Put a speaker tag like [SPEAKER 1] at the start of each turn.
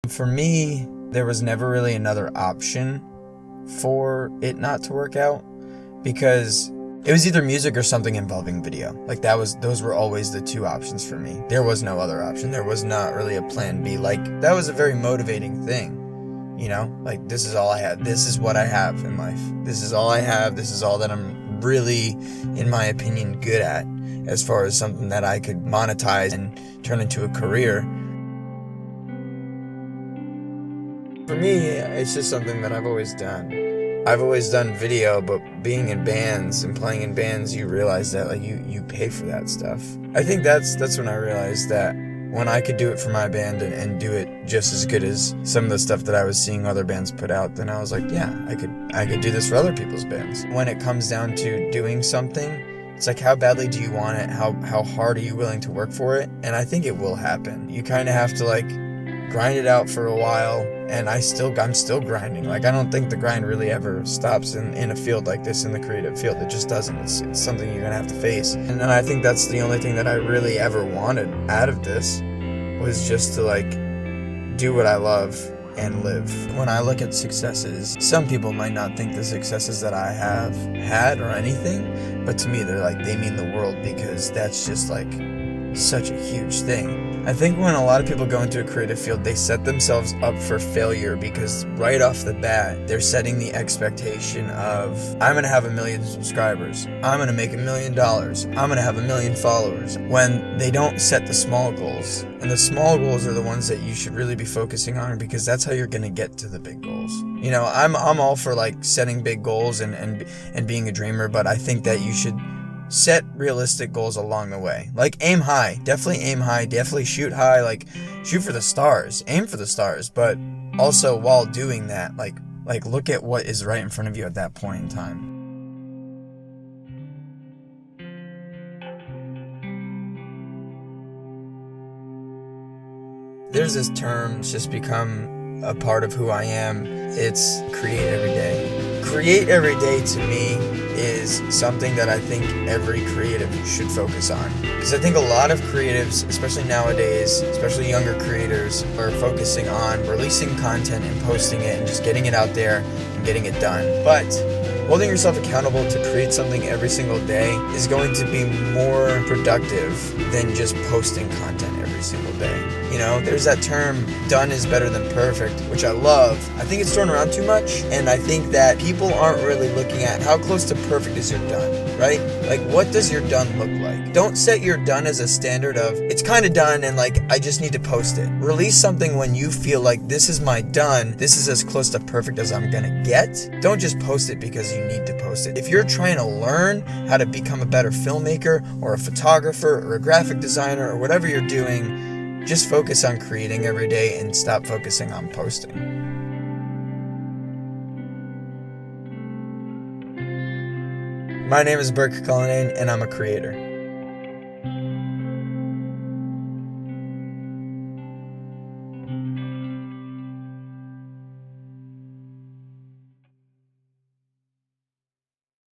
[SPEAKER 1] For me, there was never really another option for it not to work out, because it was either music or something involving video. Like those were always the two options for me. There was no other option. There was not really a plan B. Like, that was a very motivating thing, like, this is all I had. This is what I have in life. This is all I have. This is all that I'm really, in my opinion, good at, as far as something that I could monetize and turn into a career. For me, it's just something that I've always done. I've always done video, but being in bands and playing in bands, you realize that, like, you pay for that stuff. I think that's when I realized that when I could do it for my band and do it just as good as some of the stuff that I was seeing other bands put out, then I was like, yeah, I could do this for other people's bands. When it comes down to doing something, it's like, how badly do you want it? How hard are you willing to work for it? And I think it will happen. You kind of have to, like, grind it out for a while, and I'm still grinding. Like, I don't think the grind really ever stops in a field like this, in the creative field. It just doesn't. It's something you're gonna have to face. And I think that's the only thing that I really ever wanted out of this, was just to, like, do what I love and live. When I look at successes, some people might not think the successes that I have had or anything, but to me they mean the world, because that's just, like, such a huge thing. I think when a lot of people go into a creative field, they set themselves up for failure, because right off the bat, they're setting the expectation of, I'm gonna have 1 million subscribers, I'm gonna make $1 million, I'm gonna have 1 million followers, when they don't set the small goals. And the small goals are the ones that you should really be focusing on, because that's how you're gonna get to the big goals. I'm all for, like, setting big goals and being a dreamer, but I think that you should set realistic goals along the way. Like, aim high, definitely shoot high, like, shoot for the stars, aim for the stars, but also, while doing that, like look at what is right in front of you at that point in time. There's this term, it's just become a part of who I am. It's create every day. Create every day, to me, is something that I think every creative should focus on. Because I think a lot of creatives, especially nowadays, especially younger creators, are focusing on releasing content and posting it and just getting it out there and getting it done. But holding yourself accountable to create something every single day is going to be more productive than just posting content every single day. There's that term, done is better than perfect, which I love. I think it's thrown around too much, and I think that people aren't really looking at how close to perfect is your done, right? Like, what does your done look like? Don't set your done as a standard of, it's kind of done and, like, I just need to post it. Release something when you feel like, this is my done, this is as close to perfect as I'm gonna get. Don't just post it because you need to post it. If you're trying to learn how to become a better filmmaker or a photographer or a graphic designer or whatever you're doing, just focus on creating every day and stop focusing on posting. My name is Burke Cullinane, and I'm a creator.